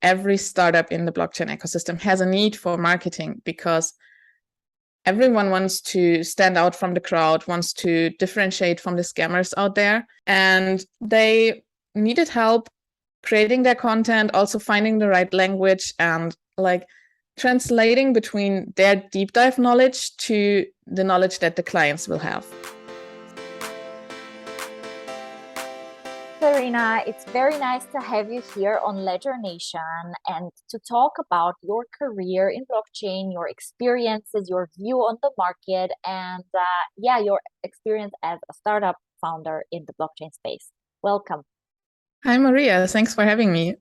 every startup in the blockchain ecosystem has a need for marketing because everyone wants to stand out from the crowd, wants to differentiate from the scammers out there. And they needed help creating their content, also finding the right language and like translating between their deep dive knowledge to the knowledge that the clients will have. Katharina, it's very nice to have you here on Ledger Nation and to talk about your career in blockchain, your experiences, your view on the market, and your experience as a startup founder in the blockchain space. Welcome. Hi, Maria. Thanks for having me.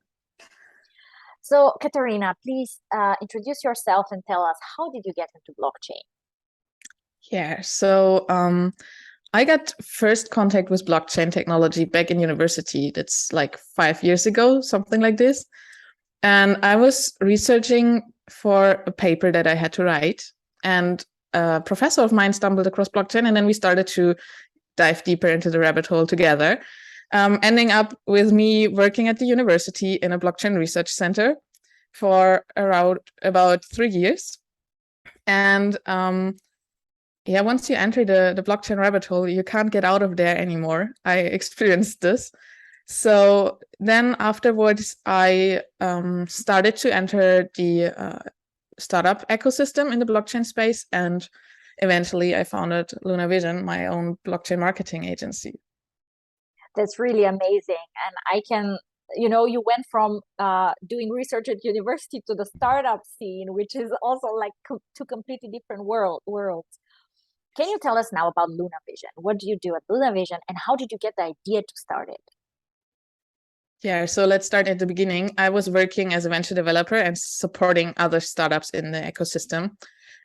So, Katharina, please introduce yourself and tell us, how did you get into blockchain? Yeah, so I got first contact with blockchain technology back in university. That's like 5 years ago, something like this. And I was researching for a paper that I had to write. And a professor of mine stumbled across blockchain, and then we started to dive deeper into the rabbit hole together, ending up with me working at the university in a blockchain research center for around about 3 years. And once you enter the blockchain rabbit hole, you can't get out of there anymore. I experienced this. So then afterwards, I started to enter the startup ecosystem in the blockchain space. And eventually I founded Luna Vision, my own blockchain marketing agency. That's really amazing. And I can, you went from doing research at university to the startup scene, which is also like two completely different worlds. Can you tell us now about Luna Vision? What do you do at Luna Vision and how did you get the idea to start it? Yeah, so let's start at the beginning. I was working as a venture developer and supporting other startups in the ecosystem.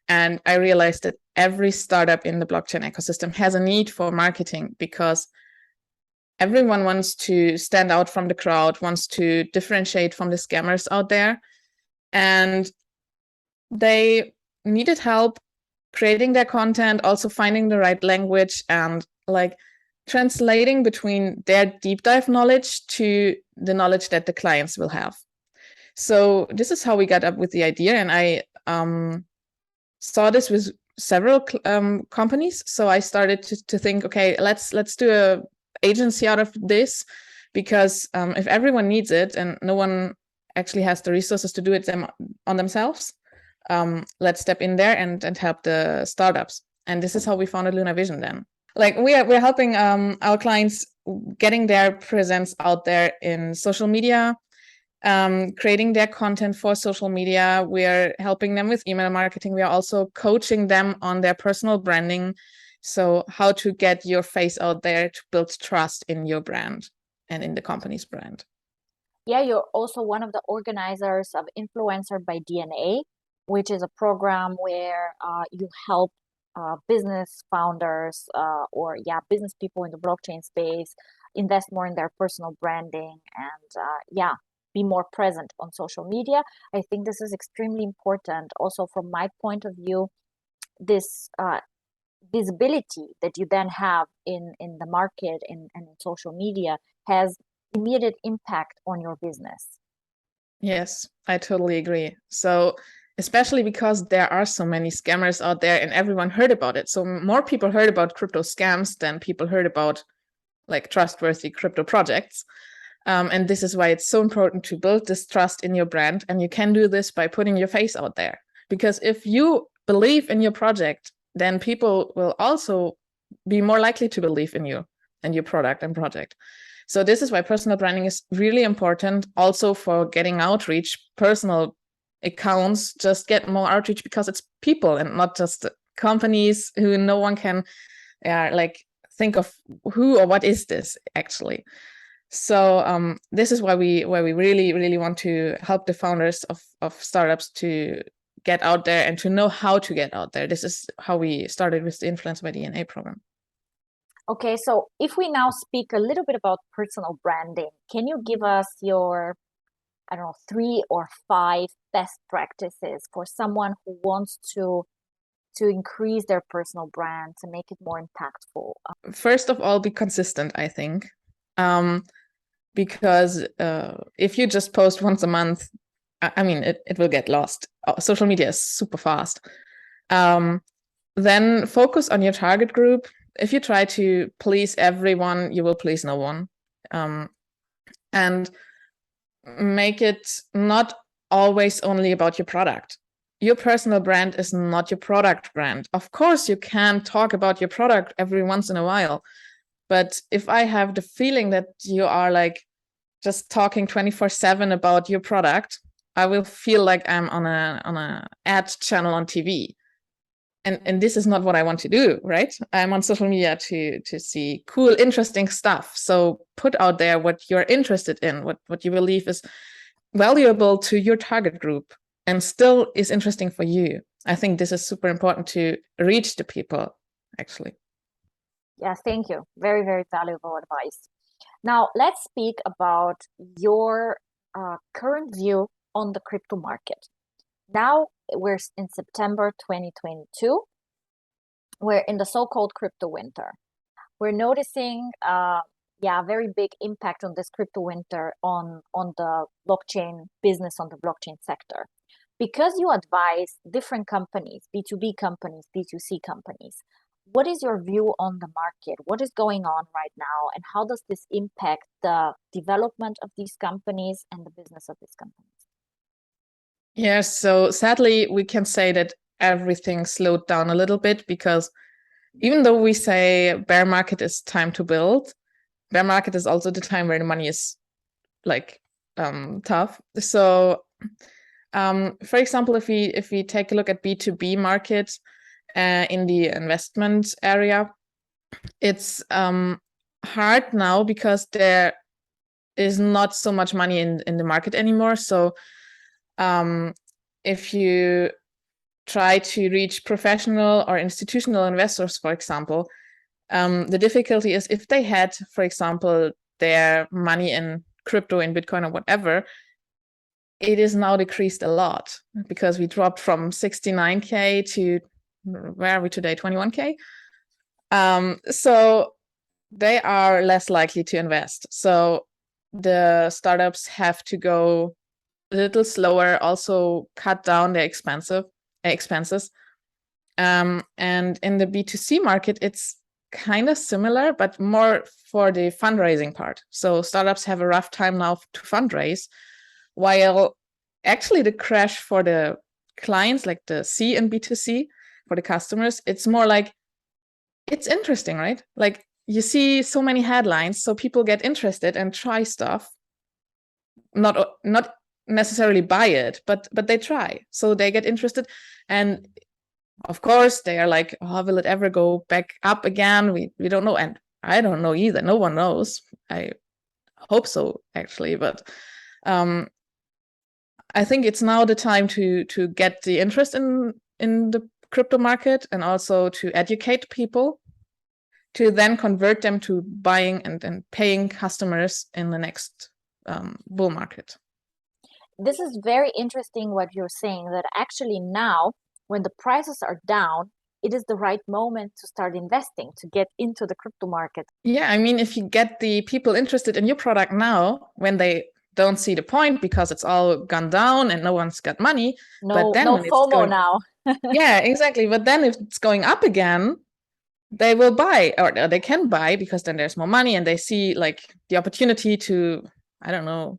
And I realized that every startup in the blockchain ecosystem has a need for marketing because everyone wants to stand out from the crowd, wants to differentiate from the scammers out there. And they needed help creating their content, also finding the right language and like translating between their deep dive knowledge to the knowledge that the clients will have. So this is how we got up with the idea. And I saw this with several companies. So I started to think, okay, let's do a agency out of this, because if everyone needs it and no one actually has the resources to do it on themselves, let's step in there and help the startups. And this is how we founded Luna Vision then. Like we're helping our clients getting their presence out there in social media, creating their content for social media. We're helping them with email marketing. We are also coaching them on their personal branding. So how to get your face out there to build trust in your brand and in the company's brand. Yeah, you're also one of the organizers of Influencer by DNA, which is a program where you help business founders or business people in the blockchain space invest more in their personal branding and be more present on social media. I think this is extremely important. Also, from my point of view, this visibility that you then have in the market and in social media has immediate impact on your business. Yes, I totally agree. So especially because there are so many scammers out there and everyone heard about it. So more people heard about crypto scams than people heard about like trustworthy crypto projects. And this is why it's so important to build this trust in your brand. And you can do this by putting your face out there. Because if you believe in your project, then people will also be more likely to believe in you and your product and project. So this is why personal branding is really important also for getting outreach. Personal accounts just get more outreach because it's people and not just companies who no one can think of who or what is this actually. So this is why we really want to help the founders of startups to get out there and to know how to get out there. This is how we started with the Influencer by DNA program. Okay, so if we now speak a little bit about personal branding, can you give us your, 3 or 5 best practices for someone who wants to increase their personal brand, to make it more impactful? First of all, be consistent, I think. Because if you just post once a month, I mean, it will get lost. Social media is super fast. Then focus on your target group. If you try to please everyone, you will please no one. And make it not always only about your product. Your personal brand is not your product brand. Of course, you can talk about your product every once in a while. But if I have the feeling that you are like just talking 24/7 about your product, I will feel like I'm on a ad channel on TV. And this is not what I want to do, right? I'm on social media to see cool, interesting stuff. So put out there what you're interested in, what you believe is valuable to your target group and still is interesting for you. I think this is super important to reach the people, actually. Yeah, thank you. Very, very valuable advice. Now, let's speak about your current view on the crypto market. Now we're in September 2022. We're in the so-called crypto winter. We're noticing a very big impact on this crypto winter on the blockchain business, on the blockchain sector. Because you advise different companies, B2B companies, B2C companies, what is your view on the market? What is going on right now? And how does this impact the development of these companies and the business of these companies? Yeah, so sadly, we can say that everything slowed down a little bit because even though we say bear market is time to build, bear market is also the time where the money is like tough. So for example, if we take a look at B2B market in the investment area, it's hard now because there is not so much money in the market anymore. So if you try to reach professional or institutional investors, for example, the difficulty is if they had, for example, their money in crypto, in Bitcoin or whatever, it is now decreased a lot because we dropped from 69K to, where are we today, 21K? So they are less likely to invest. So the startups have to go a little slower, also cut down their expenses. And in the B2C market, it's kind of similar, but more for the fundraising part. So startups have a rough time now to fundraise, while actually the crash for the clients, like the C in B2C, for the customers, it's more like, it's interesting, right? Like you see so many headlines, so people get interested and try stuff. Not necessarily buy it, but they try. So they get interested. And of course, they are like, oh, will it ever go back up again? We don't know. And I don't know either. No one knows. I hope so, actually. But I think it's now the time to get the interest in the crypto market and also to educate people to then convert them to buying and paying customers in the next bull market. This is very interesting what you're saying, that actually now when the prices are down, it is the right moment to start investing, to get into the crypto market. Yeah, I mean, if you get the people interested in your product now, when they don't see the point because it's all gone down and no one's got money, but then No when it's FOMO going, now. yeah, exactly. But then if it's going up again, they will buy, or they can buy because then there's more money and they see like the opportunity to, I don't know,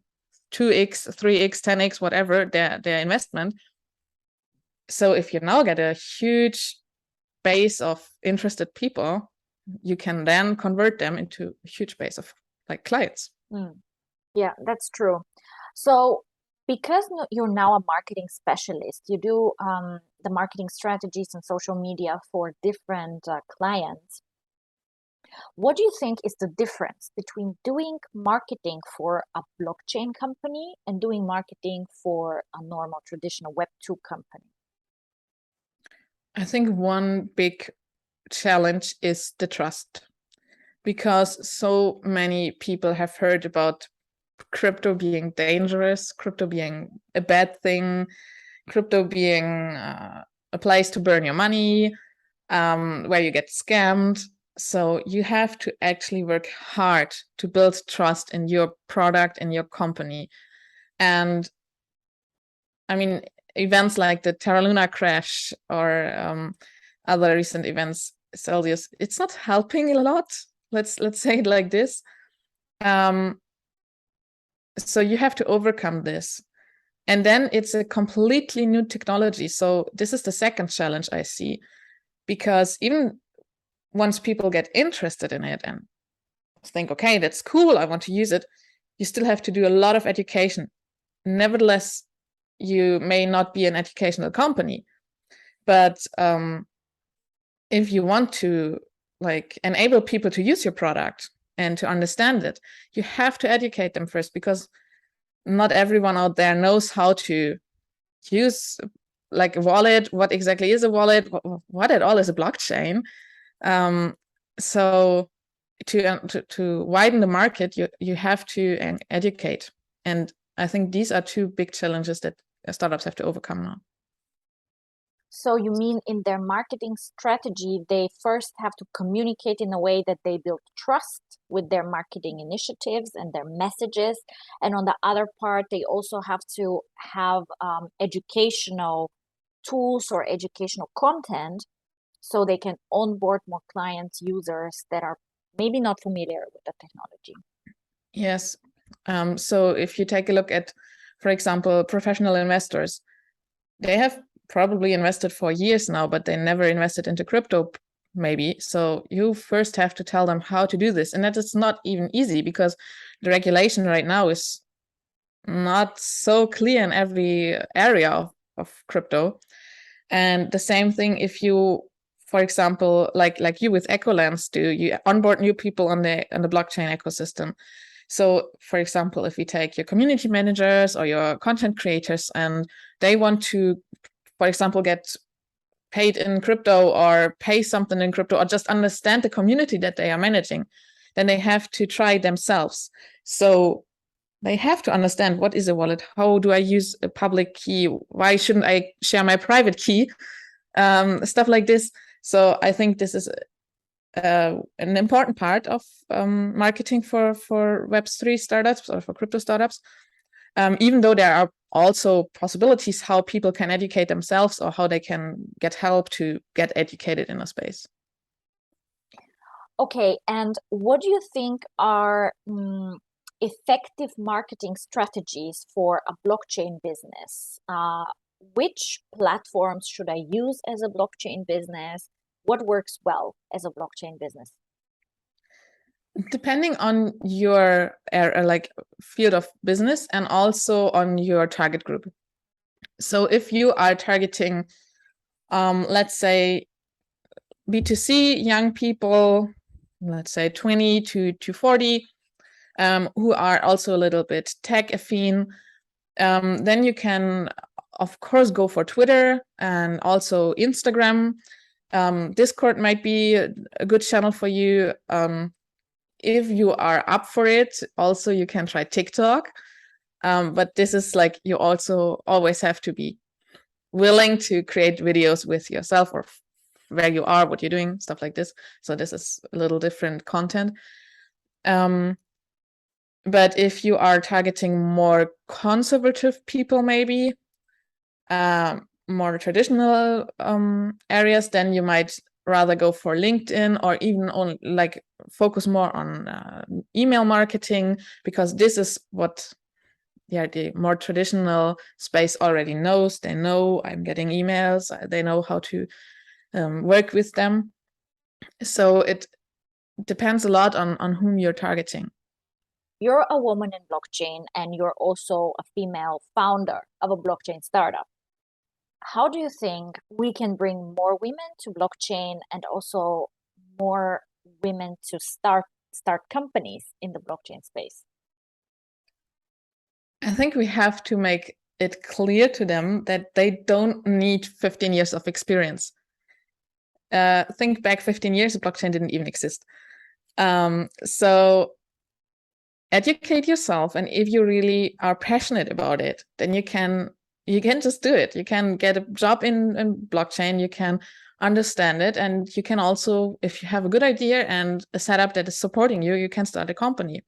2x, 3x, 10x, whatever their investment. So if you now get a huge base of interested people, you can then convert them into a huge base of like clients. Yeah, that's true. So because you're now a marketing specialist, you do the marketing strategies and social media for different clients. What do you think is the difference between doing marketing for a blockchain company and doing marketing for a normal traditional Web2 company? I think one big challenge is the trust, because so many people have heard about crypto being dangerous, crypto being a bad thing, crypto being a place to burn your money, where you get scammed. So you have to actually work hard to build trust in your product and your company. And I mean, events like the Terra Luna crash or other recent events, Celsius, it's not helping a lot. Let's say it like this. So you have to overcome this. And then it's a completely new technology. So this is the second challenge I see, because even once people get interested in it and think, okay, that's cool, I want to use it, you still have to do a lot of education. Nevertheless, you may not be an educational company, but if you want to like enable people to use your product and to understand it, you have to educate them first, because not everyone out there knows how to use like a wallet, what exactly is a wallet, what at all is a blockchain. So to widen the market, you have to educate. And I think these are two big challenges that startups have to overcome now. So you mean in their marketing strategy, they first have to communicate in a way that they build trust with their marketing initiatives and their messages. And on the other part, they also have to have educational tools or educational content so they can onboard more clients, users that are maybe not familiar with the technology. Yes. So if you take a look at, for example, professional investors, they have probably invested for years now, but they never invested into crypto, maybe. So you first have to tell them how to do this. And that is not even easy, because the regulation right now is not so clear in every area of crypto. And the same thing if you, for example, like you with Ecolens do, you onboard new people on the blockchain ecosystem. So, for example, if we take your community managers or your content creators and they want to, for example, get paid in crypto or pay something in crypto or just understand the community that they are managing, then they have to try themselves. So they have to understand, what is a wallet? How do I use a public key? Why shouldn't I share my private key? Stuff like this. So I think this is an important part of marketing for Web3 startups or for crypto startups, even though there are also possibilities how people can educate themselves or how they can get help to get educated in a space. Okay, and what do you think are effective marketing strategies for a blockchain business? Which platforms should I use as a blockchain business? What works well as a blockchain business? Depending on your like field of business and also on your target group. So if you are targeting, let's say, B2C young people, let's say 20 to 40, who are also a little bit tech affine, then you can, of course, go for Twitter and also Instagram. Discord might be a good channel for you. If you are up for it, also you can try TikTok. But this is like, you also always have to be willing to create videos with yourself or where you are, what you're doing, stuff like this. So this is a little different content. But if you are targeting more conservative people, maybe more traditional areas, then you might rather go for LinkedIn or even on like focus more on email marketing, because this is what the more traditional space already knows. They know I'm getting emails, they know how to work with them. So it depends a lot on whom you're targeting. You're a woman in blockchain and you're also a female founder of a blockchain startup. How do you think we can bring more women to blockchain and also more women to start companies in the blockchain space? I think we have to make it clear to them that they don't need 15 years of experience. Think back 15 years, blockchain didn't even exist. So educate yourself, and if you really are passionate about it, then you can just do it. You can get a job in blockchain, you can understand it, and you can also, if you have a good idea and a setup that is supporting you, you can start a company.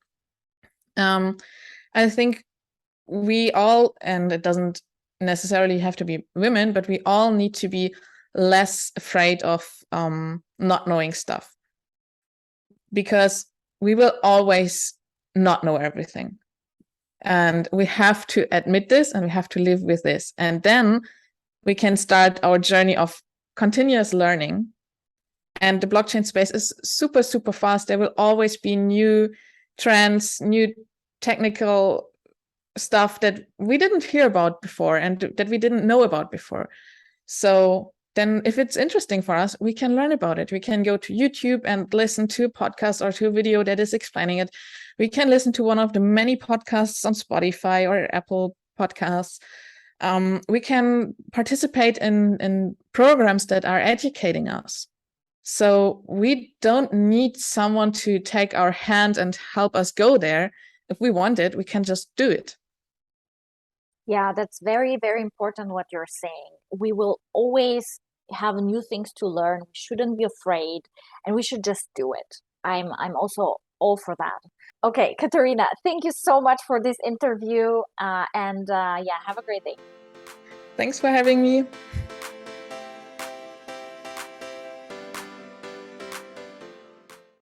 I think we all, and it doesn't necessarily have to be women, but we all need to be less afraid of not knowing stuff, because we will always not know everything. And we have to admit this, and we have to live with this. And then we can start our journey of continuous learning. And the blockchain space is super, super fast. There will always be new trends, new technical stuff that we didn't hear about before and that we didn't know about before. So then if it's interesting for us, we can learn about it. We can go to YouTube and listen to a podcast or to a video that is explaining it. We can listen to one of the many podcasts on Spotify or Apple Podcasts. We can participate in programs that are educating us. So we don't need someone to take our hand and help us go there. If we want it, we can just do it. Yeah, that's very, very important what you're saying. We will always have new things to learn. We shouldn't be afraid, and we should just do it. I'm also all for that. Okay, Katharina, thank you so much for this interview, and yeah, have a great day. Thanks for having me.